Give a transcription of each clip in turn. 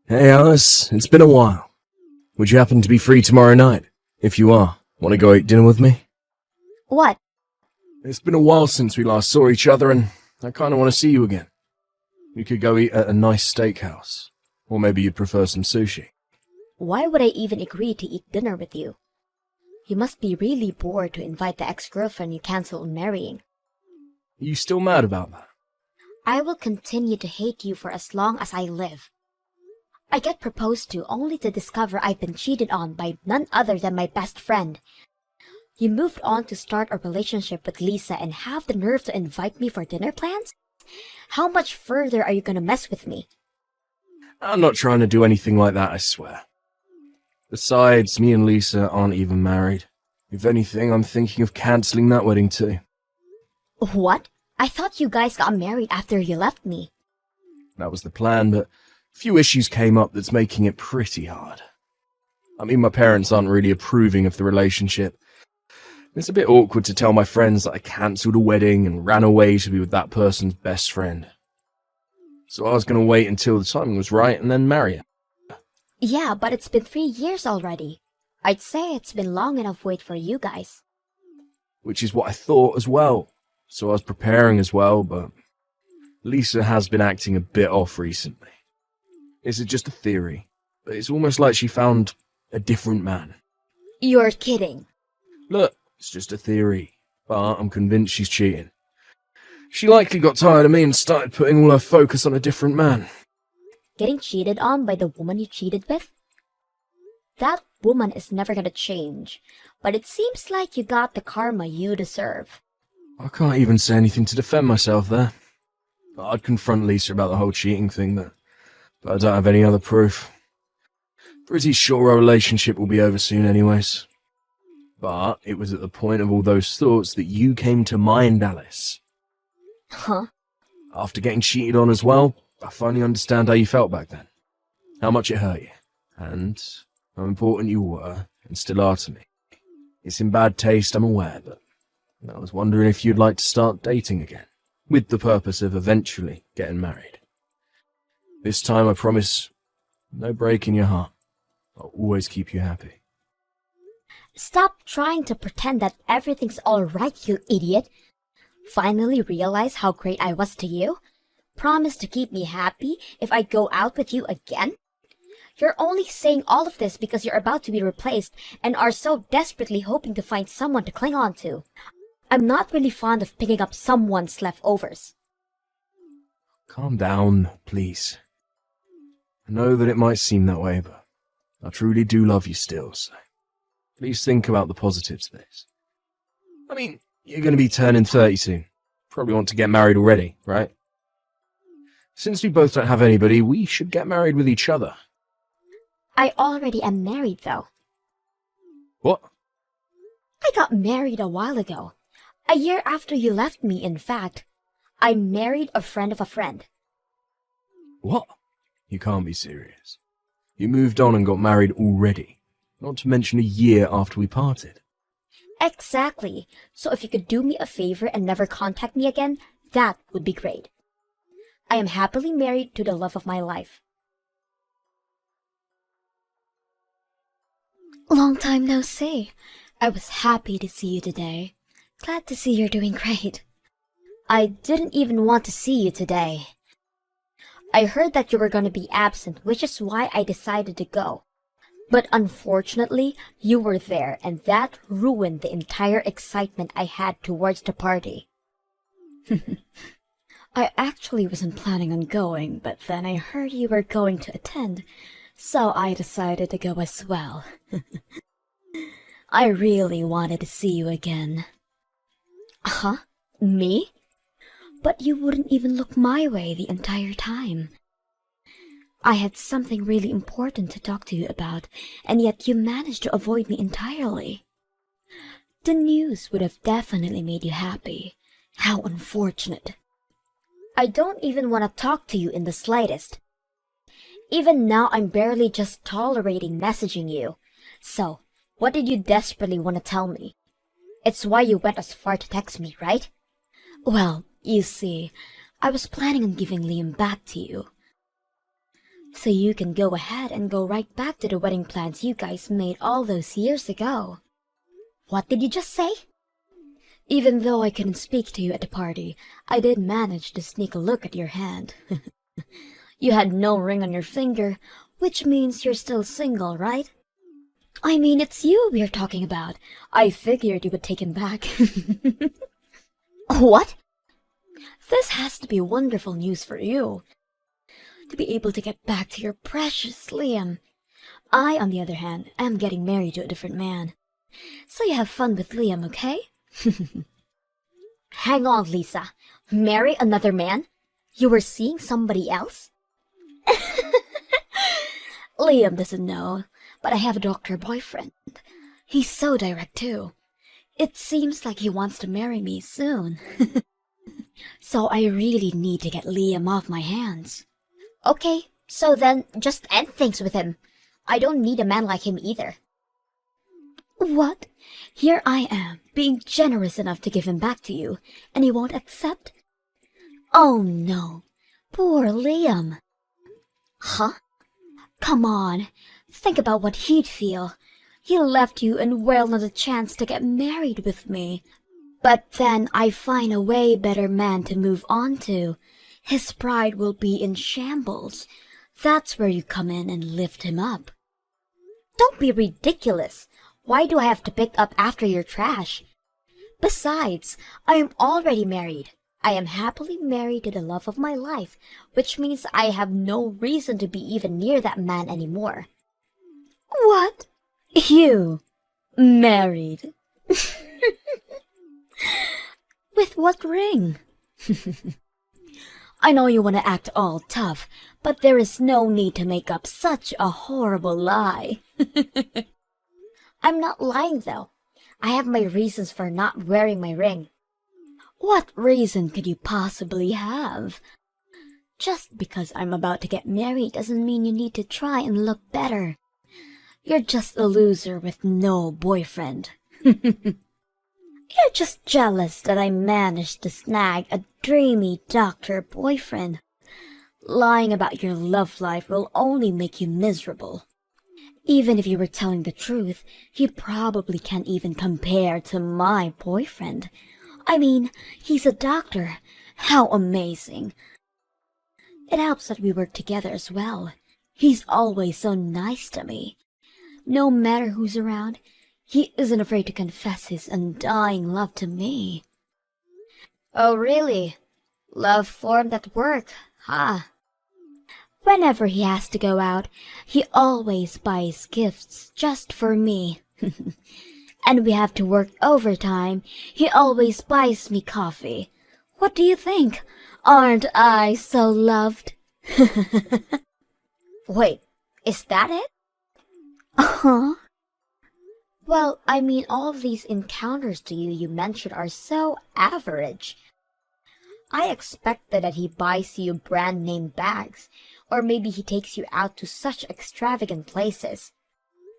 Hey Alice, it's been a while. Would you happen to be free tomorrow night? If you are, want to go eat dinner with me? What? It's been a while since we last saw each other and I kinda want to see you again. We could go eat at a nice steakhouse. Or maybe you'd prefer some sushi. Why would I even agree to eat dinner with you? You must be really bored to invite the ex-girlfriend you canceled on marrying. Are you still mad about that? I will continue to hate you for as long as I live. I get proposed to only to discover I've been cheated on by none other than my best friend. You moved on to start a relationship with Lisa and have the nerve to invite me for dinner plans? How much further are you gonna mess with me? I'm not trying to do anything like that, I swear. Besides, me and Lisa aren't even married. If anything, I'm thinking of cancelling that wedding too. What? I thought you guys got married after you left me. That was the plan, but a few issues came up that's making it pretty hard. I mean, my parents aren't really approving of the relationship. It's a bit awkward to tell my friends that I cancelled a wedding and ran away to be with that person's best friend. So I was going to wait until the timing was right and then marry her. Yeah, but it's been 3 years already. I'd say it's been long enough wait for you guys. Which is what I thought as well. So I was preparing as well, but Lisa has been acting a bit off recently. It's just a theory, but it's almost like she found a different man. You're kidding. Look, it's just a theory, but I'm convinced she's cheating. She likely got tired of me and started putting all her focus on a different man. Getting cheated on by the woman you cheated with? That woman is never gonna change, but it seems like you got the karma you deserve. I can't even say anything to defend myself there. I'd confront Lisa about the whole cheating thing, but I don't have any other proof. Pretty sure our relationship will be over soon anyways. But it was at the point of all those thoughts that you came to mind, Alice. Huh? After getting cheated on as well, I finally understand how you felt back then. How much it hurt you. And how important you were and still are to me. It's in bad taste, I'm aware, but I was wondering if you'd like to start dating again, with the purpose of eventually getting married. This time I promise, no break in your heart. I'll always keep you happy. Stop trying to pretend that everything's alright, you idiot. Finally realize how great I was to you? Promise to keep me happy if I go out with you again? You're only saying all of this because you're about to be replaced and are so desperately hoping to find someone to cling on to. I'm not really fond of picking up someone's leftovers. Calm down, please. I know that it might seem that way, but I truly do love you still, so please think about the positives of this. I mean, you're going to be turning 30 soon. Probably want to get married already, right? Since we both don't have anybody, we should get married with each other. I already am married, though. What? I got married a while ago. A year after you left me, in fact. I married a friend of a friend. What? You can't be serious. You moved on and got married already, not to mention a year after we parted. Exactly. So if you could do me a favor and never contact me again, that would be great. I am happily married to the love of my life. Long time no see. I was happy to see you today. Glad to see you're doing great. I didn't even want to see you today. I heard that you were going to be absent, which is why I decided to go. But unfortunately, you were there, and that ruined the entire excitement I had towards the party. I actually wasn't planning on going, but then I heard you were going to attend, so I decided to go as well. I really wanted to see you again. Huh? Me? But you wouldn't even look my way the entire time. I had something really important to talk to you about, and yet you managed to avoid me entirely. The news would have definitely made you happy. How unfortunate. I don't even want to talk to you in the slightest. Even now, I'm barely just tolerating messaging you. So, what did you desperately want to tell me? It's why you went as far to text me, right? Well, you see, I was planning on giving Liam back to you. So you can go ahead and go right back to the wedding plans you guys made all those years ago. What did you just say? Even though I couldn't speak to you at the party, I did manage to sneak a look at your hand. You had no ring on your finger, which means you're still single, right? I mean, it's you we're talking about. I figured you would take him back. What? This has to be wonderful news for you. To be able to get back to your precious Liam. I, on the other hand, am getting married to a different man. So you have fun with Liam, okay? Hang on, Lisa. Marry another man? You were seeing somebody else? Liam doesn't know, but I have a doctor boyfriend. He's so direct too. It seems like he wants to marry me soon. So I really need to get Liam off my hands. Okay, so then just end things with him. I don't need a man like him either. What? Here I am, being generous enough to give him back to you, and you won't accept? Oh no, poor Liam. Huh? Come on, think about what he'd feel. He left you and wailed on the chance to get married with me. But then I find a way better man to move on to. His pride will be in shambles. That's where you come in and lift him up. Don't be ridiculous. Why do I have to pick up after your trash? Besides, I am already married. I am happily married to the love of my life, which means I have no reason to be even near that man anymore. What? You? Married? With what ring? I know you want to act all tough, but there is no need to make up such a horrible lie. I'm not lying, though. I have my reasons for not wearing my ring. What reason could you possibly have? Just because I'm about to get married doesn't mean you need to try and look better. You're just a loser with no boyfriend. You're just jealous that I managed to snag a dreamy doctor boyfriend. Lying about your love life will only make you miserable. Even if you were telling the truth, he probably can't even compare to my boyfriend. I mean, he's a doctor. How amazing. It helps that we work together as well. He's always so nice to me. No matter who's around, he isn't afraid to confess his undying love to me. Oh, really? Love formed at work, huh? Whenever he has to go out, he always buys gifts just for me. And we have to work overtime, he always buys me coffee. What do you think? Aren't I so loved? Wait, is that it? Uh-huh. Well, I mean, all of these encounters to you mentioned are so average. I expected that he buys you brand name bags, or maybe he takes you out to such extravagant places.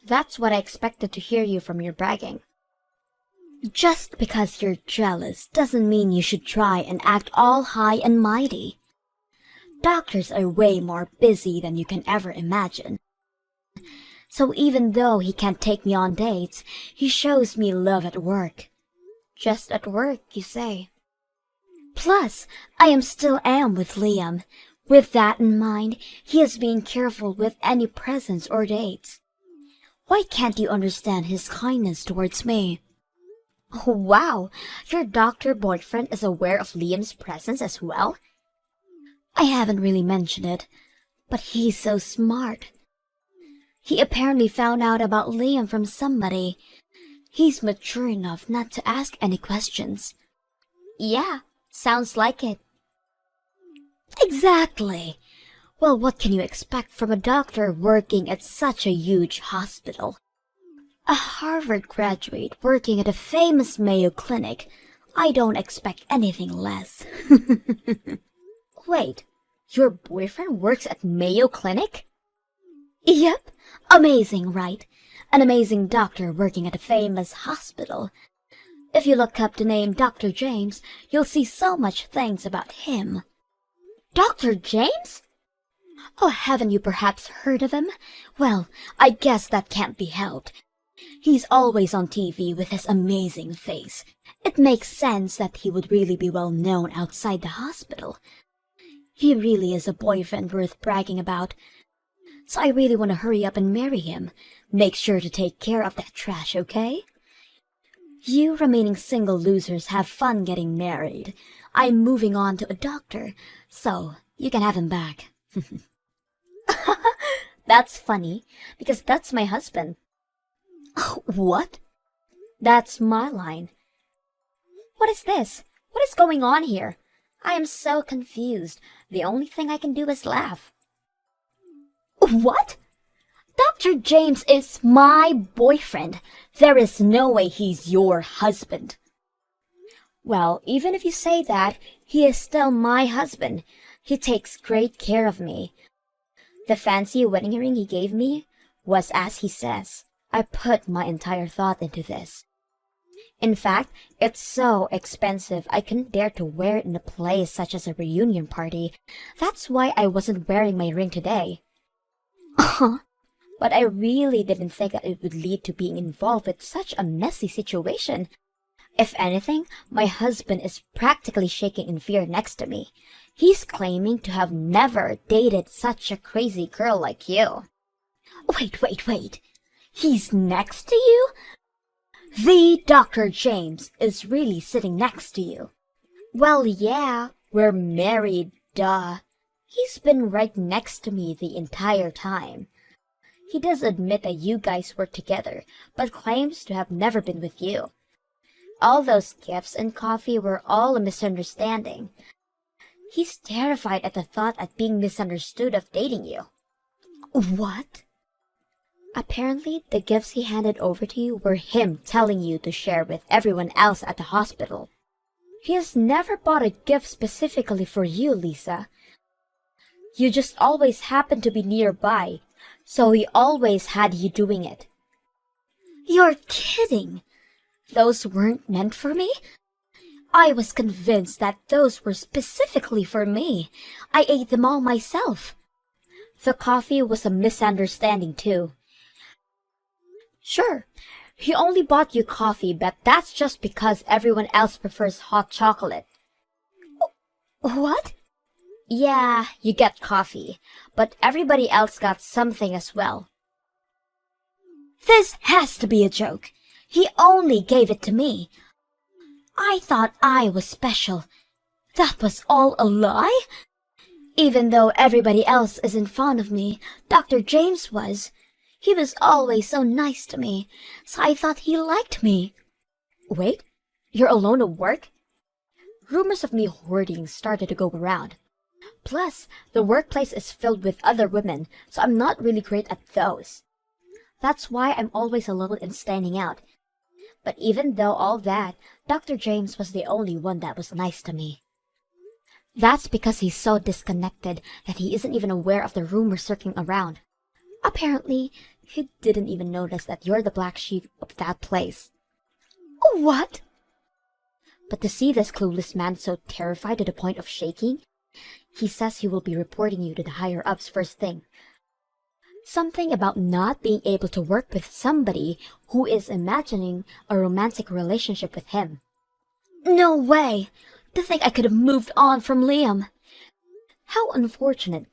That's what I expected to hear you from your bragging. Just because you're jealous doesn't mean you should try and act all high and mighty. Doctors are way more busy than you can ever imagine. So even though he can't take me on dates, he shows me love at work. Just at work, you say. Plus, I still am with Liam. With that in mind, he is being careful with any presents or dates. Why can't you understand his kindness towards me? Oh, wow, your doctor boyfriend is aware of Liam's presence as well? I haven't really mentioned it, but he's so smart. He apparently found out about Liam from somebody. He's mature enough not to ask any questions. Yeah, sounds like it. Exactly. Well, what can you expect from a doctor working at such a huge hospital? A Harvard graduate working at a famous Mayo Clinic. I don't expect anything less. Wait, your boyfriend works at Mayo Clinic? Yep, amazing, right? An amazing doctor working at a famous hospital. If you look up the name Dr. James, you'll see so much things about him. Dr. James? Oh, haven't you perhaps heard of him? Well, I guess that can't be helped. He's always on TV with his amazing face. It makes sense that he would really be well known outside the hospital. He really is a boyfriend worth bragging about. So I really want to hurry up and marry him. Make sure to take care of that trash, okay? You remaining single losers have fun getting married. I'm moving on to a doctor, so you can have him back. That's funny, because that's my husband. What? That's my line. What is this? What is going on here? I am so confused. The only thing I can do is laugh. What? Dr. James is my boyfriend. There is no way he's your husband. Well, even if you say that, he is still my husband. He takes great care of me. The fancy wedding ring he gave me was as he says. I put my entire thought into this. In fact, it's so expensive I couldn't dare to wear it in a place such as a reunion party. That's why I wasn't wearing my ring today. But I really didn't think that it would lead to being involved with such a messy situation. If anything, my husband is practically shaking in fear next to me. He's claiming to have never dated such a crazy girl like you. Wait. He's next to you? The Dr. James is really sitting next to you. Well, yeah, we're married, duh. He's been right next to me the entire time. He does admit that you guys were together, but claims to have never been with you. All those gifts and coffee were all a misunderstanding. He's terrified at the thought of being misunderstood of dating you. What? Apparently, the gifts he handed over to you were him telling you to share with everyone else at the hospital. He has never bought a gift specifically for you, Lisa. You just always happened to be nearby, so he always had you doing it. You're kidding! Those weren't meant for me? I was convinced that those were specifically for me. I ate them all myself. The coffee was a misunderstanding, too. Sure, he only bought you coffee, but that's just because everyone else prefers hot chocolate. What? Yeah, you get coffee, but everybody else got something as well. This has to be a joke. He only gave it to me. I thought I was special. That was all a lie? Even though everybody else isn't fond of me, Dr. James was. He was always so nice to me, so I thought he liked me. Wait, you're alone at work? Rumors of me hoarding started to go around. Plus, the workplace is filled with other women, so I'm not really great at those. That's why I'm always alone and standing out. But even though all that, Dr. James was the only one that was nice to me. That's because he's so disconnected that he isn't even aware of the rumors circling around. Apparently, he didn't even notice that you're the black sheep of that place. What? But to see this clueless man so terrified to the point of shaking, he says he will be reporting you to the higher-ups first thing. Something about not being able to work with somebody who is imagining a romantic relationship with him. No way! To think I could have moved on from Liam. How unfortunate.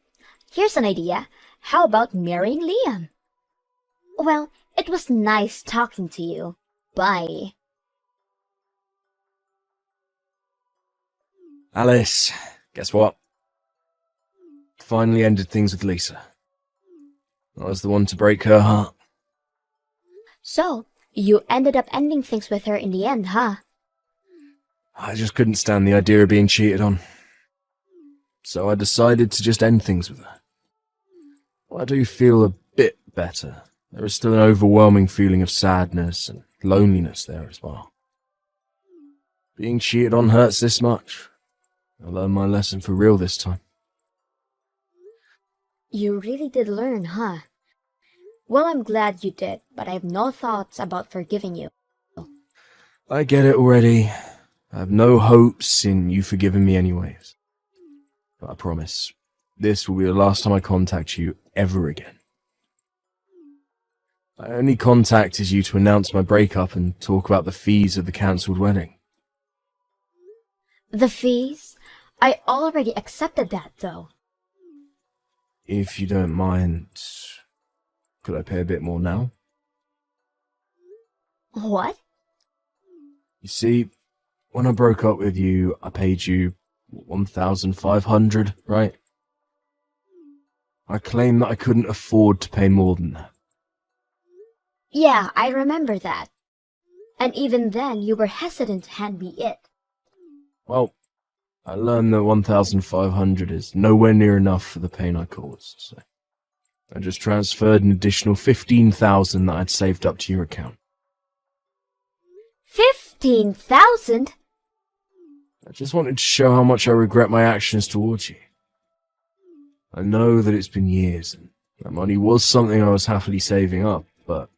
Here's an idea. How about marrying Liam? Well, it was nice talking to you. Bye. Alice, guess what? Finally ended things with Lisa. I was the one to break her heart. So, you ended up ending things with her in the end, huh? I just couldn't stand the idea of being cheated on. So I decided to just end things with her. Well, I do feel a bit better. There is still an overwhelming feeling of sadness and loneliness there as well. Being cheated on hurts this much. I learned my lesson for real this time. You really did learn, huh? Well, I'm glad you did, but I have no thoughts about forgiving you. I get it already. I have no hopes in you forgiving me anyways. But I promise, this will be the last time I contact you ever again. I only contacted you to announce my breakup and talk about the fees of the cancelled wedding. The fees? I already accepted that, though. If you don't mind, could I pay a bit more now? What? You see, when I broke up with you, I paid you 1,500, right? I claim that I couldn't afford to pay more than that. Yeah, I remember that. And even then, you were hesitant to hand me it. Well, I learned that 1,500 is nowhere near enough for the pain I caused, so I just transferred an additional 15,000 that I'd saved up to your account. 15,000? I just wanted to show how much I regret my actions towards you. I know that it's been years, and that money was something I was happily saving up, but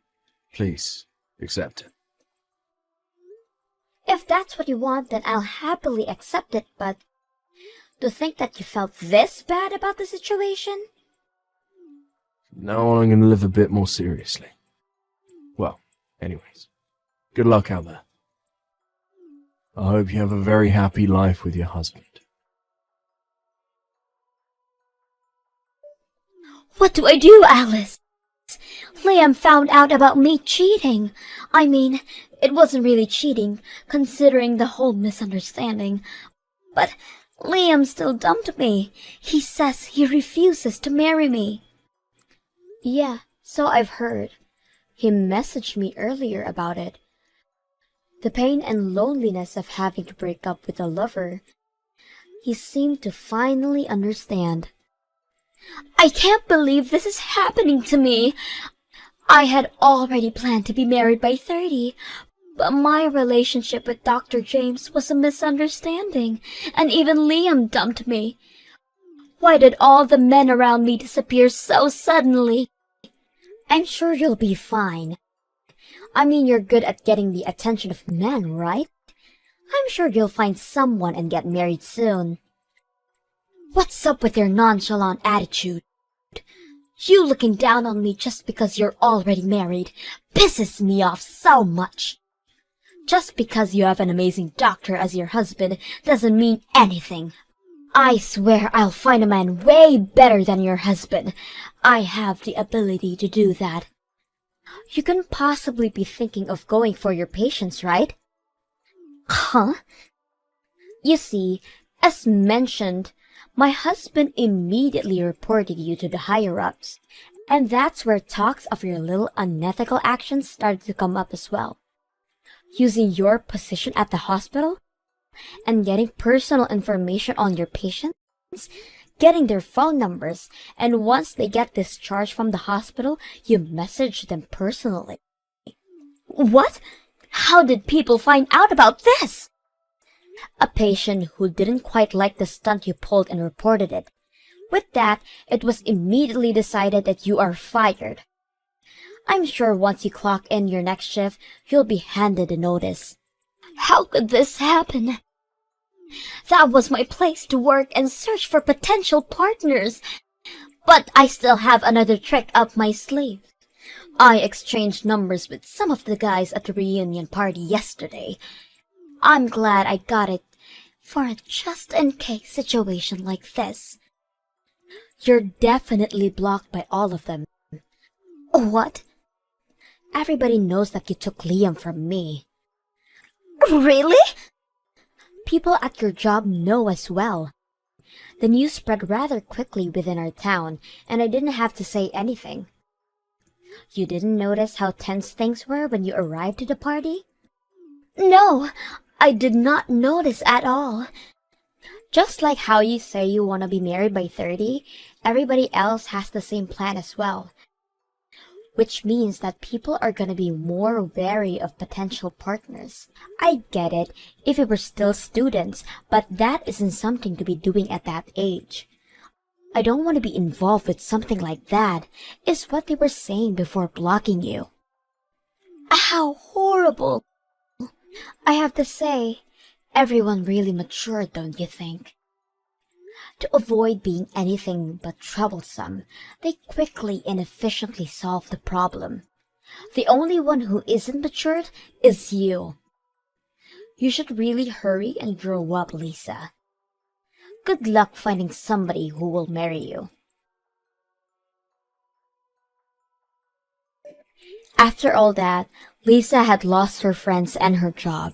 please, accept it. If that's what you want, then I'll happily accept it, but to think that you felt this bad about the situation? Now on, I'm going to live a bit more seriously. Well, anyways, good luck out there. I hope you have a very happy life with your husband. What do I do, Alice? Liam found out about me cheating. I mean, it wasn't really cheating, considering the whole misunderstanding. But Liam still dumped me. He says he refuses to marry me. Yeah, so I've heard. He messaged me earlier about it. The pain and loneliness of having to break up with a lover. He seemed to finally understand. I can't believe this is happening to me. I had already planned to be married by 30, but my relationship with Dr. James was a misunderstanding, and even Liam dumped me. Why did all the men around me disappear so suddenly? I'm sure you'll be fine. I mean, you're good at getting the attention of men, right? I'm sure you'll find someone and get married soon. What's up with your nonchalant attitude? You looking down on me just because you're already married pisses me off so much. Just because you have an amazing doctor as your husband doesn't mean anything. I swear I'll find a man way better than your husband. I have the ability to do that. You couldn't possibly be thinking of going for your patients, right? Huh? You see, as mentioned, my husband immediately reported you to the higher-ups, and that's where talks of your little unethical actions started to come up as well. Using your position at the hospital and getting personal information on your patients, getting their phone numbers, and once they get discharged from the hospital, you message them personally. What? How did people find out about this? A patient who didn't quite like the stunt you pulled and reported it. With that, it was immediately decided that you are fired. I'm sure once you clock in your next shift, you'll be handed a notice. How could this happen? That was my place to work and search for potential partners. But I still have another trick up my sleeve. I exchanged numbers with some of the guys at the reunion party yesterday. I'm glad I got it for a just-in-case situation like this. You're definitely blocked by all of them. What? Everybody knows that you took Liam from me. Really? People at your job know as well. The news spread rather quickly within our town, and I didn't have to say anything. You didn't notice how tense things were when you arrived at the party? No, I did not notice at all. Just like how you say you want to be married by 30, everybody else has the same plan as well. Which means that people are going to be more wary of potential partners. I get it if we were still students, but that isn't something to be doing at that age. I don't want to be involved with something like that, is what they were saying before blocking you. How horrible! I have to say, everyone really matured, don't you think? To avoid being anything but troublesome, they quickly and efficiently solve the problem. The only one who isn't matured is you. You should really hurry and grow up, Lisa. Good luck finding somebody who will marry you. After all that, Lisa had lost her friends and her job,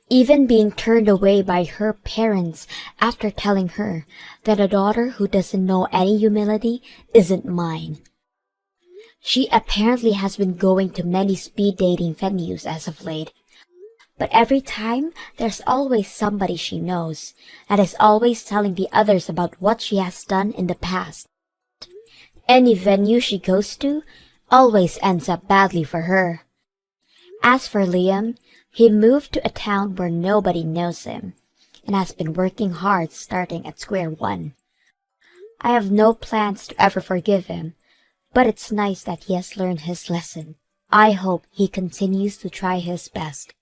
even being turned away by her parents after telling her that a daughter who doesn't know any humility isn't mine. She apparently has been going to many speed dating venues as of late, but every time there's always somebody she knows and is always telling the others about what she has done in the past. Any venue she goes to always ends up badly for her. As for Liam, he moved to a town where nobody knows him and has been working hard starting at square one. I have no plans to ever forgive him, but it's nice that he has learned his lesson. I hope he continues to try his best.